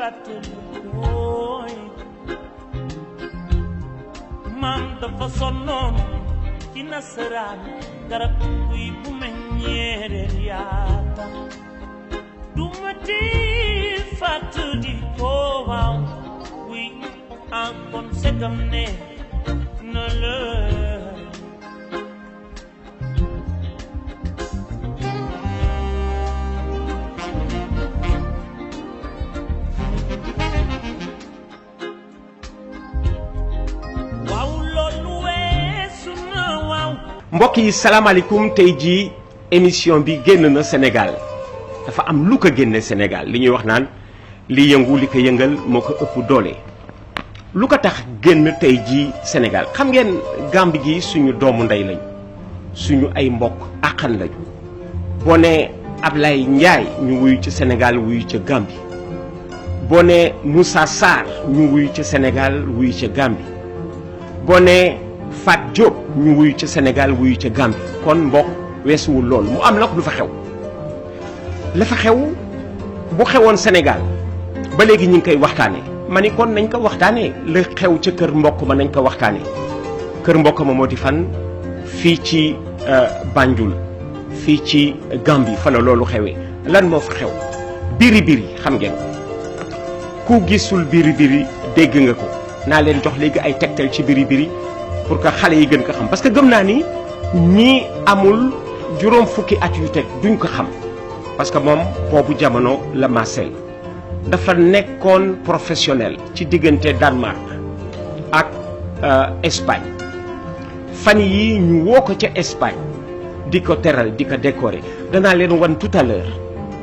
fàttalikoy maam dafa sonnoon ci nasaraan garab kuy bu meññeereen yaata duma di fàttaliko waaw oui en kon segam ne na la mbokk yi salaamaaleykum tey jii émission bi génn na Sénégal dafa am lu ko génne Sénégal li ñuy wax naan li yëngu li ko yëngal moo ko ëpp doole lu ko tax génn tey jii Sénégal xam ngeen Gambie gi suñu doomu ndey lañ suñu ay mbokk àqan lañu boo ne Ablaye Ndiaye ñu wuyu ci Sénégal wuyu ca Gambie boo ne Moussa Sarr ñu wuyu ca Sénégal wuyu ca Gambie boo ne Fat Diop ñu wuyu ca Sénégal wuyu ca Gambie kon mbokk weesuwul loolu mu am nag lu fa xew la fa xew bu xewoon Sénégal ba léegi ñu ngi koy waxtaanee ma ni kon nañ ko waxtaanee la xew ca kër mbokk ma nañ ko waxtaanee kër mbokk ma moo di fan fii ci Banjul fii ci Gambie fa la loolu xewee lan moo fa xew biri biri xam ngeen ku gisul biri biri dégg nga ko naa leen jox léegi ay tegtal ci biri biri pour que xale yi gën ko xam parce que gëm naa ni ñii amul juróom fukki at yu teg duñ ko xam parce que moom boobu jamono la Marcel dafa nekkoon professionnel ci diggante Danemark ak Espagne fan yi ñu woo ko ca Espagne di ko teral di ko décorer danaa leen wan tout à l'heure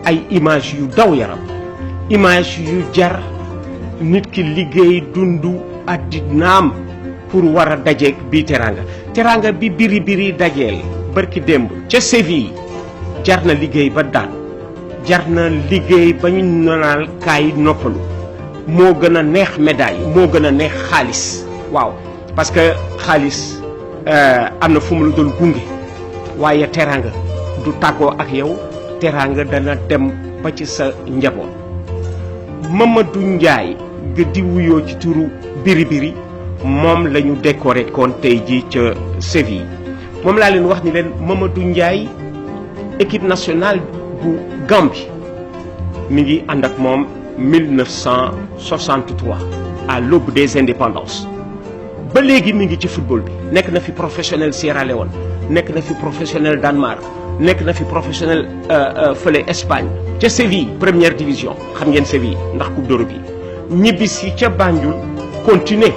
ay image yu daw yaram image yu jar nit ki liggéey dundu addinaam pour war a dajeeg bii teraanga bi biri biri dajeel barki démb ca Séville jar na liggéey ba daan jar na liggéey ba ñu naan kaay noppalu moo gën a neex médaille moo gën a neex xaalis waaw parce que xaalis am na fu mu la doon gunge waaye teraanga du tàggoo ak yow teraanga dana dem ba ci sa njaboot Mamadou Ndiaye ga di wuyoo ci turu biri biri moom la ñu décoré kon tey jii ca Séville moom laa leen wax ni leen Mamadou Ndiaye équipe nationale bu Gambie mi ngi ànd ak moom 1963 à l'aube des indépendances ba léegi mi ngi ci football bi nekk na fi professionnel Sierra Leone nekk na fi professionnel Danemark nekk na fi professionnel fële Espagne ca Séville première division xam ngeen Séville ndax coupe d'Europe yi ñibbisi ca Banjul continuer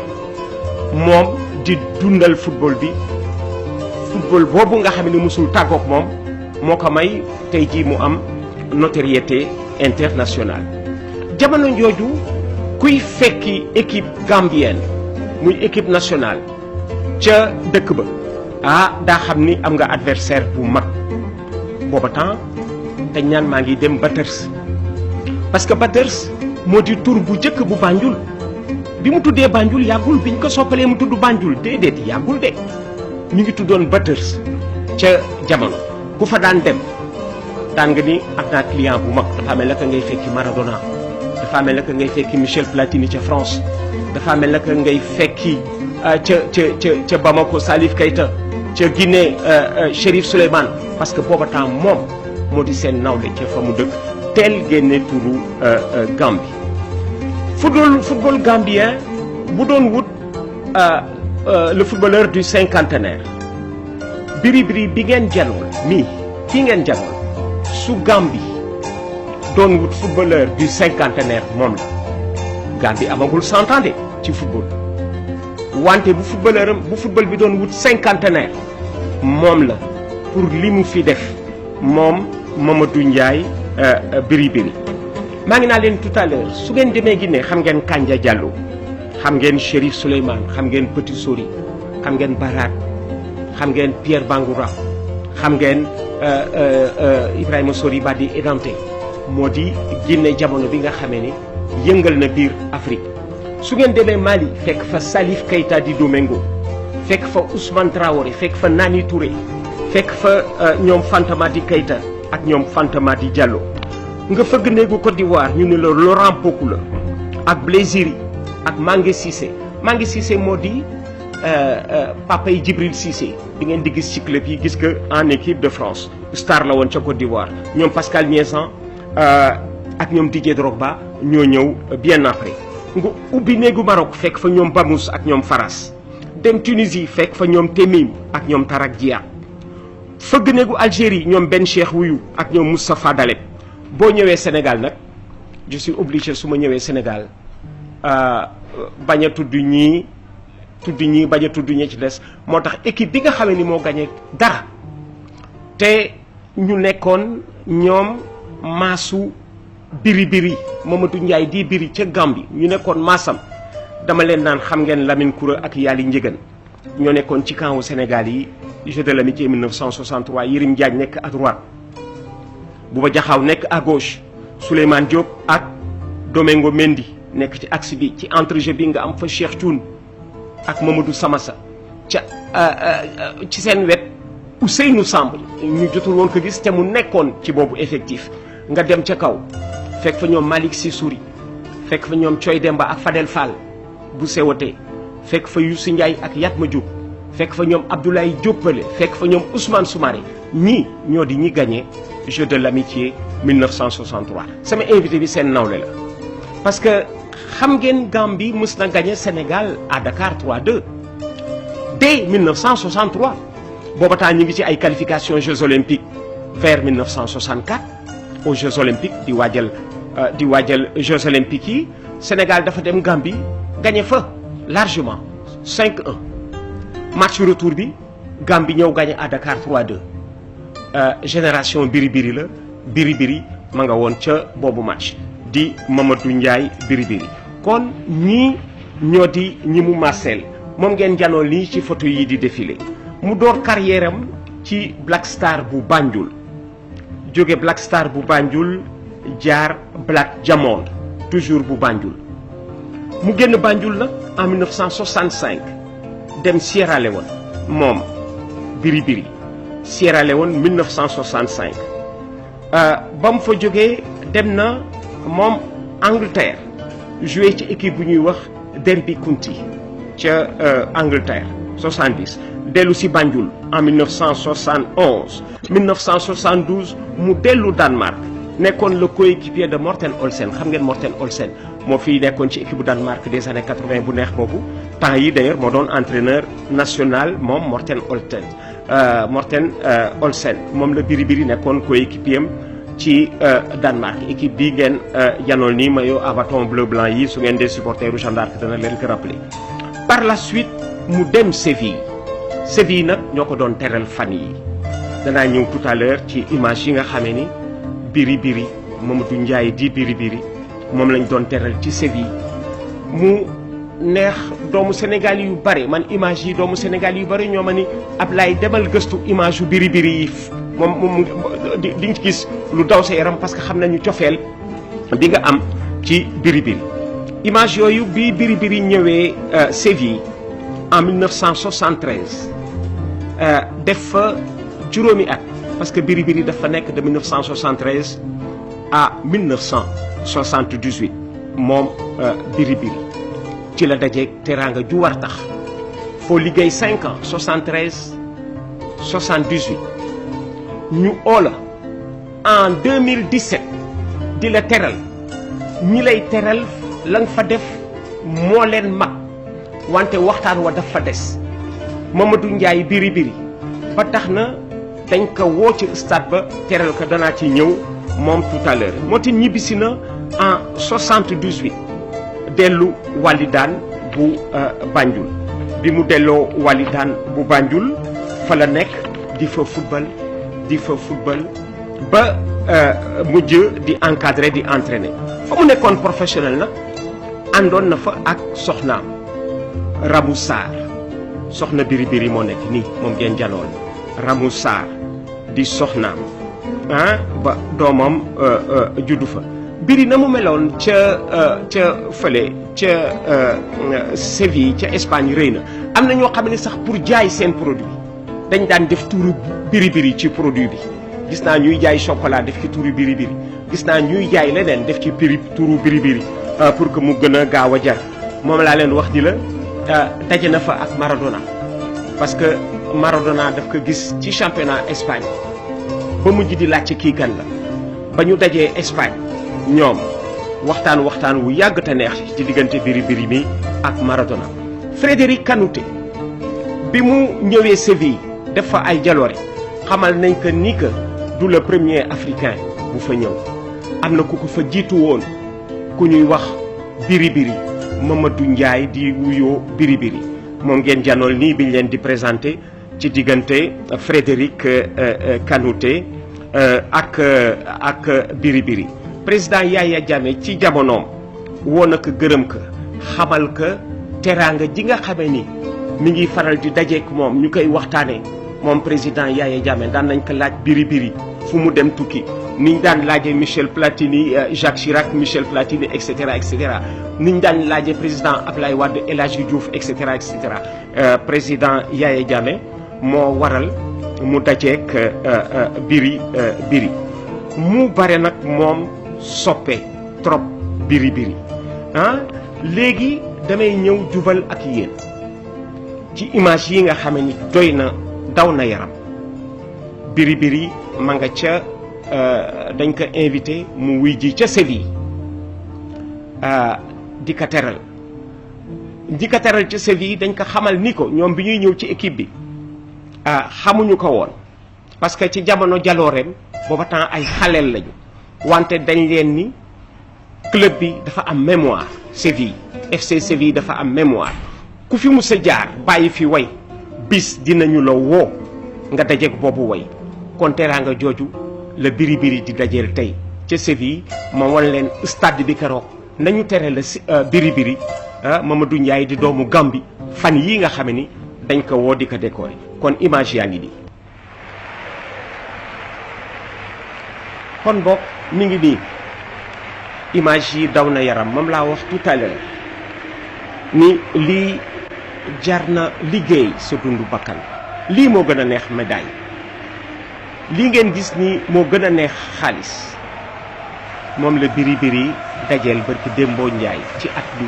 moom di dundal football bi football boobu nga xam ne musul tàggoog moom moo ko may tey jii mu am notoriété internationale jamono jooju kuy fekki équipe gambienne muy équipe nationale ca dëkk ba daa xam ni am nga adversaire bu mag booba temps dañ naan maa ngi dem Batters parce que Batters moo di tur bu njëkk bu Banjul bi mu tuddee Banjul yàggul biñ ko soppalee mu tudd Banjul déedéet yàggul de ñu ngi tuddoon Batters ca jamono ku fa daan dem daan nga ni am naa client bu mag dafa mel ne ngay fekki Maradona dafa mel ne ngay fekki Michel Platini ca France dafa mel ne ngay fekki ca Bamako Salif Keita ca Guinée Chérif Souleymane parce que booba temps moom moo di seen nawle ca fa mu dëkk teel génne turu Gambie football gambien bu doon wut le footballeur du cinquantenaire biri biri bi ngeen janool nii kii ngeen janool su Gambie doon wut footballeur du cinquantenaire moom la Gambie amagul 100 ans de ci football wante bu football bi doon wut cinquantenaire moom la pour li mu fi def moom Mamadou Ndiaye biri biri maa ngi naa leen tout à l'heure su ngeen demee Guinée xam ngeen Kanja Diallo xam ngeen Chérif Souleymane xam ngeen Petit Sori xam ngeen Barat xam ngeen Pierre Bangoura xam ngeen Ibrahima Sori Badi Edanté moo di Guinée jamono bi nga xamee ni yëngal na biir Afrique su ngeen demee Mali fekk fa Salif Keita di Domingo fekk fa Ousmane Traoré fekk fa Nani Touré fekk fa ñoom Fanta Madi Keita ak ñoom Fanta Madi Diallo nga fëgg néegu Côte d'Ivoire ñu ne la Laurent Bocou la ak Blésiri ak Mangué Cissé Mangué Cissé moo di papa yi Djibril Cissé di ngeen di gis ci club yi gis que en équipe de France star la woon ca Côte d'Ivoire ñoom Pascal Miezan ak ñoom Didier Drogba ñoo ñëw bien après nga ubbi néegu Maroc fekk fa ñoom Bamous ak ñoom Faras dem Tunisie fekk fa ñoom Temim ak ñoom Tarak Dia fëgg néegu Algérie ñoom Ben Cheikh Wuyou ak ñoom Moustapha Daleb boo ñëwee Sénégal nag je suis obligé su ma ñëwee Sénégal bañ a tudd ñii bañ a tudd ñi ci des moo tax équipe bi nga xamee ni moo gagné dara te ñu nekkoon ñoom maasu biri Mamadou Ndiaye di biri ca Gambie ñu nekkoon maasam dama leen naan xam ngeen Lamine Koura ak Yali Njëgën ñoo nekkoon ci camp wu Sénégal yi Jeux de l'amitié 1963 Yirim Diagne nekk à droite Bouba Diakhao nekk à gauche Souleymane Diop ak Domingo Mendy nekk ci axe bi ci entrejeu bi nga am fa Cheikh Thioune ak Mamadou Samassa ca ci seen wet Ousseynou Samb ñu jotul woon ko gis te mu nekkoon ci boobu effectif nga dem ca kaw fekk fa ñoom Malick Sissouri fekk fa ñoom Thioy Demba ak Fadel Fall bu sewotee fekk fa Youssou Ndiaye ak Yatma Diop fekk fa ñoom Abdoulaye Diopale fekk fa ñoom Ousmane Soumaré ñii ñoo di ñi gagné Jeux de l'amitié 1963 sama invité bi seen nawle la parce que xam ngeen Gambie mës na gagné Sénégal à Dakar 3-2 dès 1963 booba temps ñu ngi ci ay qualifications Jeux olympiques vers 1964 aux Jeux olympiques di waajal Jeux olympiques yi Sénégal dafa dem Gambie gagné fa largement 5-1 match retour bi Gambie ñëw gagné à Dakar 3-2 génération biri la biri ma nga woon ca boobu match di Mamadou Ndiaye biri kon ñii ñoo di ñi mu Marcel moom ngeen janoo lii ci photo yi di défilé mu door carrière am ci Black Star bu Banjul jóge Black Star bu Banjul jaar Black Diamond toujours bu Banjul mu génn Banjul nag en 1965 dem Sierra Leone moom biri Sierra Leone 1965 ba mu fa jógee dem na moom Angleterre joué ci équipe bu ñuy wax Derby County ca Angleterre 70 dellu si Banjul en 1971 1972 mu dellu Danemark nekkoon le coéquipier de Morten Olsen xam ngeen Morten Olsen moo fii nekkoon ci équipe bu Danemark des années 80 bu neex boobu temps yi d'ailleurs moo doon entraîneur national moom Morten Olsen moom la biri nekkoon coéquipier am ci Danemark équipe bii ngeen janool nii maillot à bâton bleu blanc yi su ngeen dee supporteru Jeanne d'Arc dana leen ko rappeler par la suite mu dem Séville nag ñoo ko doon teral fan yi danaa ñëw tout à l'heure ci image yi nga xamee ni biri Mamadou Ndiaye di biri moom lañ doon teral ci Séville mu neex doomu Sénégal yu bare man image yi doomu Sénégal yu bare ñoo ma ni Ablaye demal gëstu image yu biri yi moom di nga gis lu daw sa yaram parce que xam nañu cofeel bi nga am ci biri image yooyu bi biri ñëwee Séville en 1973 def fa juróomi at parce que biri dafa nekk de 1973 à 1978 moom biri ci la dajeeg teraanga ju war tax foo liggéey 5 ans 73 78 ñu oola en 2017 di la teral ñi lay teral la nga fa def moo leen mag wante waxtaan wa dafa des Mamadou Ndiaye biri ba tax na dañ ko woo ci stade ba teral ko danaa ci ñëw moom tout à l'heure moo tax ñibbisi na en 78 dellu Walidaan bu Banjul bi mu delloo Walidaan bu Banjul fa la nekk di fa football ba mujj di encadrer di entraîner fa mu nekkoon professionnel nag àndoon na fa ak soxnaam Ramou Sarr soxna biri moo nekk nii moom ngeen janool Ramou Sarr di soxnaam ba doomam juddu fa biri na mu meloon ca fële ca Séville ca Espagne rëy na am na ñoo xam ne sax pour jaay seen produit dañ daan def tuuru biri ci produit bi gis naa ñuy jaay chocolat def ci tuuru biri gis naa ñuy jaay leneen def ci tuuru biri pour que mu gën a gaaw a jar moom laa leen wax di la daje na fa ak Maradona parce que Maradona daf ko gis ci championnat Espagne ba mujj di laajte kii kan la ba ñu dajee Espagne ñoom waxtaan wu yàgg te neex ci diggante Biri mi ak Maradona. Frédéric Kanouté bi mu ñëwee Séville def fa ay jaloore xamal nañ que ni que du le premier africain bu fa ñëw am na ku ko fa jiitu woon ku ñuy wax Biri Mamadou Ndiaye di wuyoo Biri moom ngeen janool nii biñ leen di présenté ci diggante Frédéric Kanouté ak Biri président Yaya Jammeh ci jamonoom woo na ko gërëm ko xamal ko teraanga ji nga xamee ni mi ngi faral di dajeek moom ñu koy waxtaanee moom président Yaya Jammeh daan nañ ko laaj Biri fu mu dem tukki niñ daan laajee Michel Platini Jacques Chirac Michel Platini et cetera niñ daan laajee président Ablaye Wade El Hadji Diouf et cetera président Yaya Jammeh moo waral mu dajeek Biri mu bare nag moom soppe trop Biri léegi damay ñëw jubal ak yéen ci image yi nga xam ni doy na daw na yaram Biri ma nga ca dañ ko invité mu wuy ji ca Séville di ko teral ca Séville dañ ko xamal ni ko ñoom bi ñuy ñëw ci équipe bi xamuñu ko woon parce que ci jamono jalooreem booba temps ay xaleel lañu wante dañ leen ni club bi dafa am mémoire Séville FC Séville dafa am mémoire ku fi musa jaar bàyyi fi way bis dinañu la woo nga dajeek boobu way kon teraanga jooju la Biri di dajeel tey ca Séville ma wan leen stade bi keroog nañu tere la Biri Mamadou Ndiaye di doomu Gambie fan yii nga xam ni dañ ko woo di ko décorer kon image yaa ngi nii kon boog mi ngi nii image yi daw na yaram moom laa wax tout à l'heure ni lii jar na liggéey sa dundu bakkan lii moo gën a neex médaille lii ngeen gis ni moo gën a neex xaalis moom la Biri dajeel barki Dembo Njaay ci at bi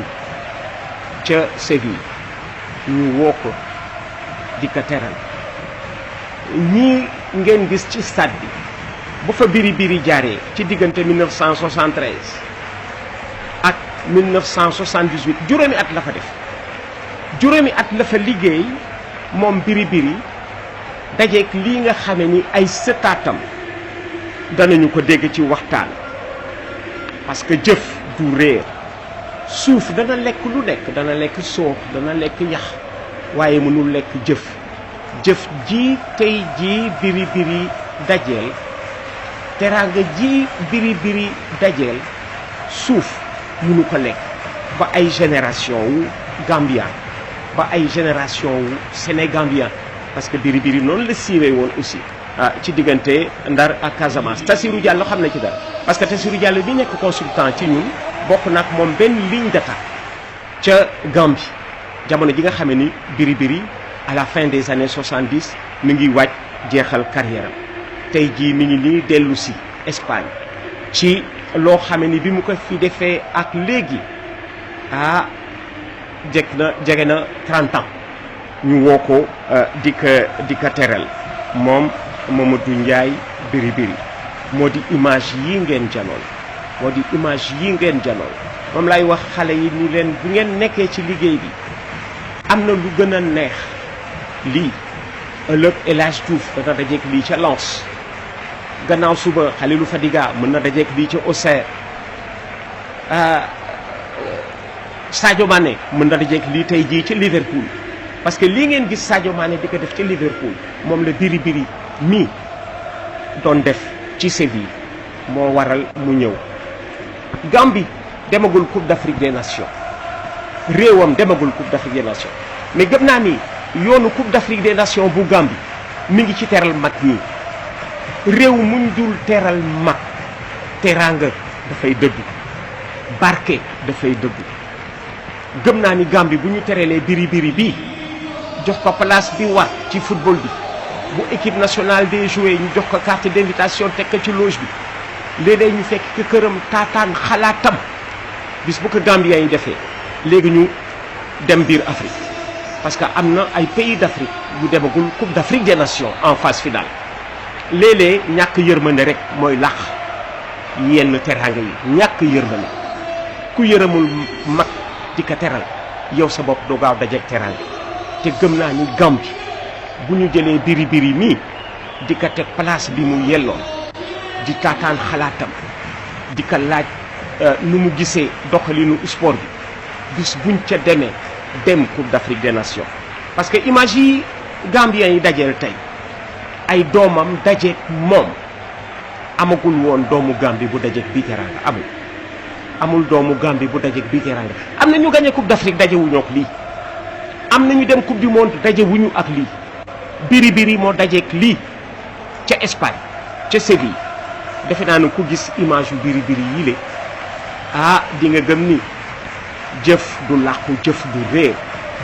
ca Séville ñu woo ko di ko teral ñii ngeen gis ci stade bi ba fa Biri jaaree ci diggante 1973 ak 1978 juróomi at la fa def juróomi at la fa liggéey moom Biri dajeek lii nga xame ni ay sëtaatam danañu ko dégg ci waxtaan parce que jëf du réer suuf dana lekk lu nekk dana lekk soox dana lekk yax waaye mënul lekk jëf ji tey ji Biri dajeel teraanga ji Biri dajeel suuf mënu ko lekk ba ay génération wu Gambien ba ay génération wu Sénégambien parce que Biri noonu la siiwee woon aussi ci diggante Ndar ak Casamance Tassirou Diallo xam na ci dara parce que Tassirou Diallo bi nekk consultant ci ñun bokk nag moom benn ligne d'attaque ca Gambie jamono ji nga xamee ni Biri à la fin des années 70 mi ngi waaj jeexal carrière am tey jii mi ngi nii dellu si Espagne ci loo xamee ni bi mu ko fi defee ak léegi jege na 30 ans ñu woo ko di ko teral moom Mamadou Ndiaye Biri moo di image yi ngeen janool moom lay wax xale yi ni leen bu ngeen nekkee ci liggéey bi am na lu gën a neex lii ëllëg El Hadji Diouf dana dajeek lii ca Lens gannaaw suba Khalilou Fadiga mën na dajeek lii ca Auxerre Sadio Mané mën na dajeek lii tey jii ca Liverpool parce que lii ngeen gis Sadio Mané di ko def ca Liverpool moom la Biri mii doon def ci Séville moo waral mu ñëw Gambie demagul Coupe d'Afrique des Nations réewam demagul Coupe d'Afrique des Nations mais gëm naa ni yoonu Coupe d'Afrique des Nations bu Gambie mi ngi ci teral mag ñi réew muñ dul teral mag teraanga dafay dëggu barke dafay dëggu gëm naa ni Gambie bu ñu teralee Biri bii jox ko place bi war ci football bi bu équipe nationale des joueurs ñu jox ko carte d'invitation teg ko ci loge bi léeg-léeg ñu fekk ko këram taataan xalaatam bis bu ko Gambien yi defee léegi ñu dem biir Afrique parce que am na ay pays d'Afrique yu demagul Coupe d'Afrique des Nations en phase finale léeg-léeg ñàkk yërmande rek mooy làq yenn teraanga yi ñàkk yërmande ku yërëmul mag di ko teral yow sa bopp doo gaaw dajeeg teraanga te gëm naa ni Gambie bu ñu jëlee biri mii di ko teg place bi mu yelloon di taataan xalaatam di ko laaj nu mu gisee doxalinu sport bi bis buñ ca demee dem Coupe d'Afrique des Nations parce que image yi Gambien yi dajeel tey ay doomam dajeeg moom amagul woon doomu Gambie bu dajeeg bii teraanga amul doomu Gambie bu dajeeg bii teraanga am na ñu gagné Coupe d'Afrique dajewuñu ak lii am na ñu dem Coupe du Monde dajewuñu ak lii biri moo dajeeg lii ca Espagne ca Séville defe naa ne ku gis image yu biri yi le di nga gëm ni jëf du làqu jëf du réer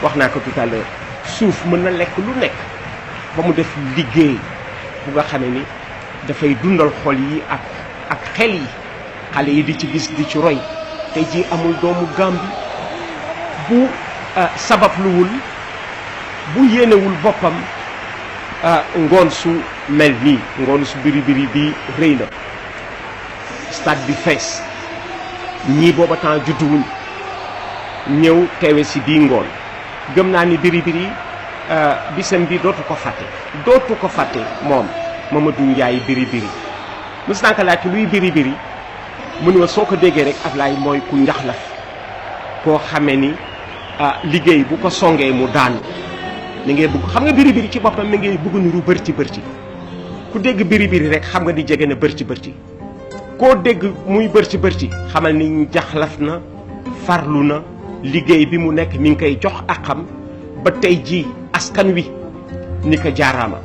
wax naa ko tout à l'heure suuf mën na lekk lu nekk ba mu def liggéey bu nga xamee ni dafay dundal xol yi ak xel yi xale yi di ci gis di ci roy tey jii amul doomu Gambie bu sababluwul bu yéenewul boppam ngoon su mel nii ngoon su biri bi rëy na stade bi fees ñii booba temps judduwuñ ñëw teewe si bii ngoon gëm naa ni biri bisam bi dootu ko fàtte moom Mamadou Ndiaye biri mës naa ko laaj luy biri mu ne ma soo ko déggee rek Ablaye mooy ku njaxlaf koo xamee ni liggéey bu ko songee mu daanu li ngay bëgg xam nga biri ci boppam mi ngay bëgg niru bërti ku dégg biri rek xam nga ni jege na bërti koo dégg muy bërti xamal ni njaxlaf na farlu na liggéey bi mu nekk mi ngi koy jox akam ba tey jii askan wi ni ko jaaraama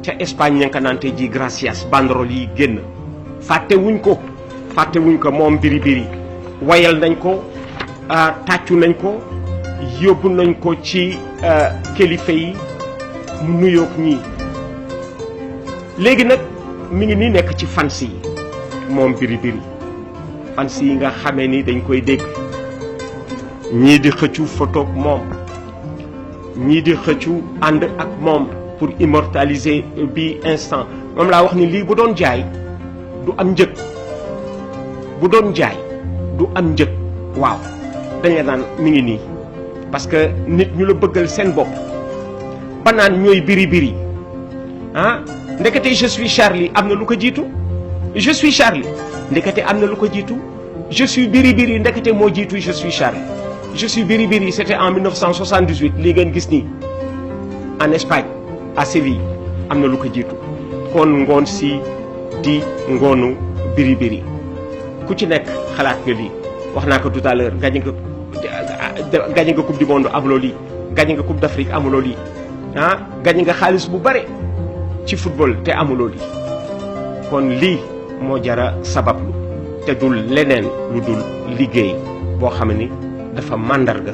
ca Espagne ña nga ko naan tey jii gracias banderole yi génn fàttewuñ ko moom biri wayal nañ ko tàccu nañ ko yóbbu nañ ko ci kilifa yi mu nuyoog ñii léegi nag mi ngi ni nekk ci fans yi moom biri fans yi nga xamee ni dañ koy dégg ñii di xëccu photo ak moom ñii di xëccu ànd ak moom pour immortaliser bi instant moom laa wax ni lii bu doon jaay du am njëg waaw dañ la naan mi ngi nii parce que nit ñu la bëggal seen bopp ba naan ñooy biri ndekete je suis Charlie am na lu ko jiitu je suis Charlie ndekete am na lu ko jiitu je suis biri ndekete moo jiitu je suis Charlie je suis biri c'était en 1978 lii ngeen gis nii en Espagne à Séville am na lu ko jiitu kon ngoon si di ngoonu biri ku ci nekk xalaat nga lii wax naa ko tout à l'heure gagné nga coupe du monde amuloo lii gagné nga coupe d'Afrique amuloo lii gagné nga xaalis bu bare ci football te amuloo lii kon lii moo jara sabablu te dul leneen lu dul liggéey boo xam ni dafa màndarga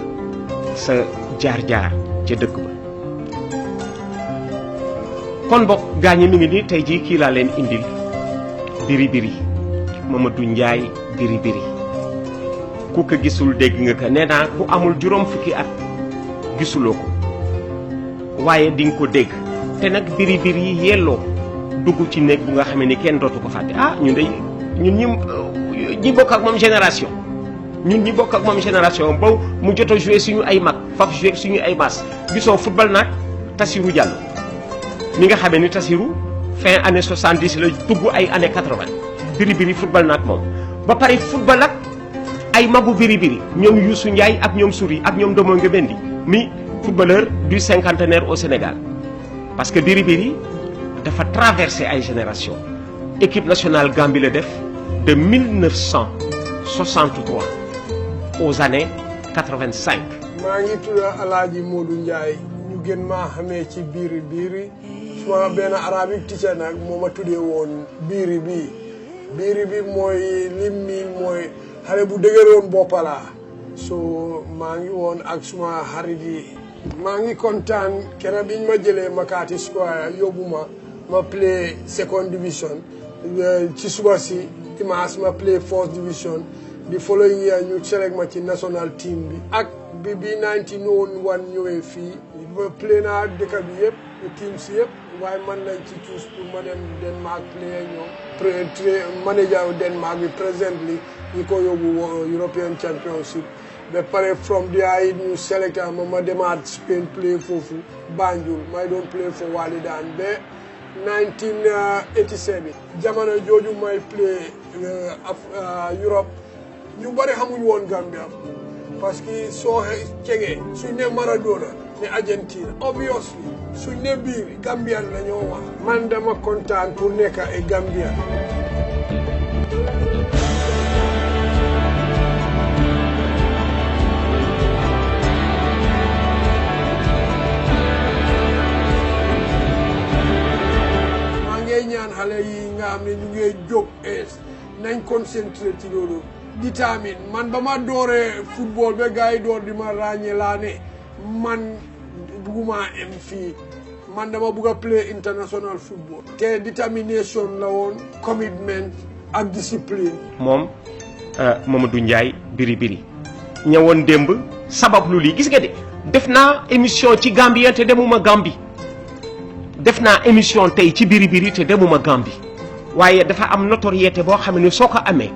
sa jaar-jaar ca dëkk ba kon bokk gaañi mi ngi nii tey jii kii laa leen indil biri Mamadou Ndiaye biri ku ko gisul dégg nga ko nee naa ku amul juróom fukki at gisuloo ko waaye di nga ko dégg te nag biri yi yelloo dugg ci néeg bu nga xamee ni kenn dootu ko fàtte ñun ñi bokk ak moom génération ba mu jot a joué suñu ay mag faf joué suñu ay maas gisoo football nag Tassirou Diallo mi nga xamee ni Tassirou fin année 70 la dugg ay année 80 biri football nag moom ba pare football ak ay magu biri ñoom Youssou Ndiaye ak ñoom Souri ak ñoom Domo Ngebendi mi footballeur du cinquantenaire au Sénégal parce que biri dafa traversé ay génération équipe nationale Gambie la def de 1963 aux années 85. maa ngi tudd Alaaji Modou Ndiaye ñu gën maa xamee ci biri suma benn arabic teacher nag moo ma tuddee woon biri bi mooy lim mi mooy xale bu dëgëroon boppalaa so maa ngi woon ak suma xarit yi maa ngi kontaan keroog biñ ma jëlee Makati Square yóbbu ma play second division ci suba si dimanche ma play fourth division the following year ñu select ma ci national team bi ak bi 1901 ñëwee fii ba play naa dëkk bi yëpp team si yëpp waaye man lañ ci choose pour ma dem Denmark play ñoom manager Denmark bi presently ñu ko yóbbu European Championship ba pare from there it ñu select ma demaat Spain play foofu Banjul may doon play for Walidaan ba 1987 jamono jooju may play Europe ñu bari xamuñ woon Gambia parce que soo cegee suñ ne Maradona ne Argentina obviously suñ ne biir Gambian la ñoo wax man dama kontaan pour nekk ay Gambian maa ngi ñaan xale yi nga xam ne ñu ngi jóg nañ concentré ci loolu détermine man ba ma dooree football ba gars yi door di ma ràññee laa ne man bugguma am fii man dama bugg a play international football te determination la woon commitment ak discipline moom Mamadou Ndiaye biri biri ñëwoon démb sabab lu lii gis nga de def naa émission ci Gambien te demuma Gambie def naa émission tey ci biri biri te demuma Gambie waaye dafa am notoriété boo xam ne soo ko amee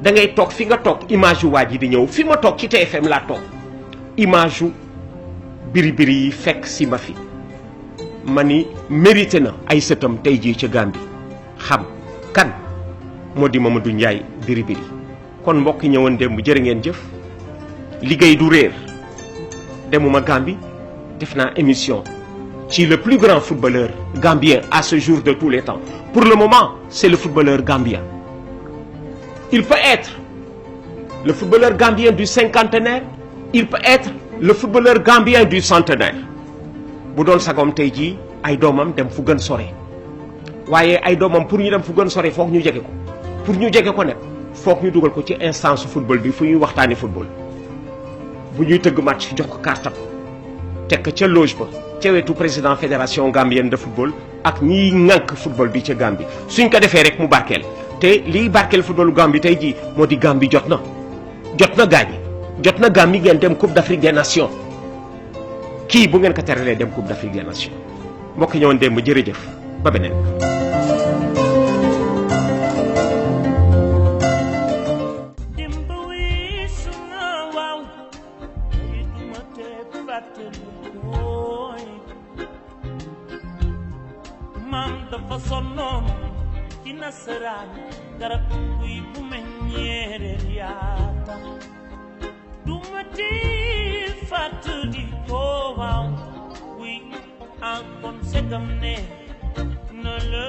da ngay toog fi nga toog image yu waa ji di ñëw fi ma toog ci TFM laa toog image yu biri biri yi fekk si ma fi ma ni mérité na ay sëtam tey jii ca Gambie xam kan moo di Mamadou Ndiaye biri biri kon mbokk ñëwoon démb jërë ngeen jëf liggéey du réer demuma Gambie def naa émission ci le plus grand footballeur gambien à ce jour de tous les temps pour le moment c'est le footballeur gambien. Il peut être le footballeur gambien du cinquantenaire, il peut être le footballeur gambien du centenaire. bu doon sagom tey jii ay doomam dem fu gën sore waaye ay doomam pour ñu dem fu gën sore foog ñu jege ko pour ñu jege ko nag foog ñu dugal ko ci instance football bi fu ñuy waxtaani football bu ñuy tëgg match jox ko kartam teg ca loge ba ca wetu président fédération gambienne de football ak ñiy ŋànk football bi ca Gambie suñ ko defee rek mu barkeel te liy barkeel footballu Gambie tey jii moo di Gambie jot na gaañi jot na Gambie ngeen dem Coupe d'Afrique des Nations kii bu ngeen ko teralee dem Coupe d'Afrique des Nations mbokk ñëwoon démb jërëjëf ba beneen. dafa sonnoon ci nasaraan garab kuy bu meññeereen yaata duma di fàtt di ko waaw oui en kon segam ne na la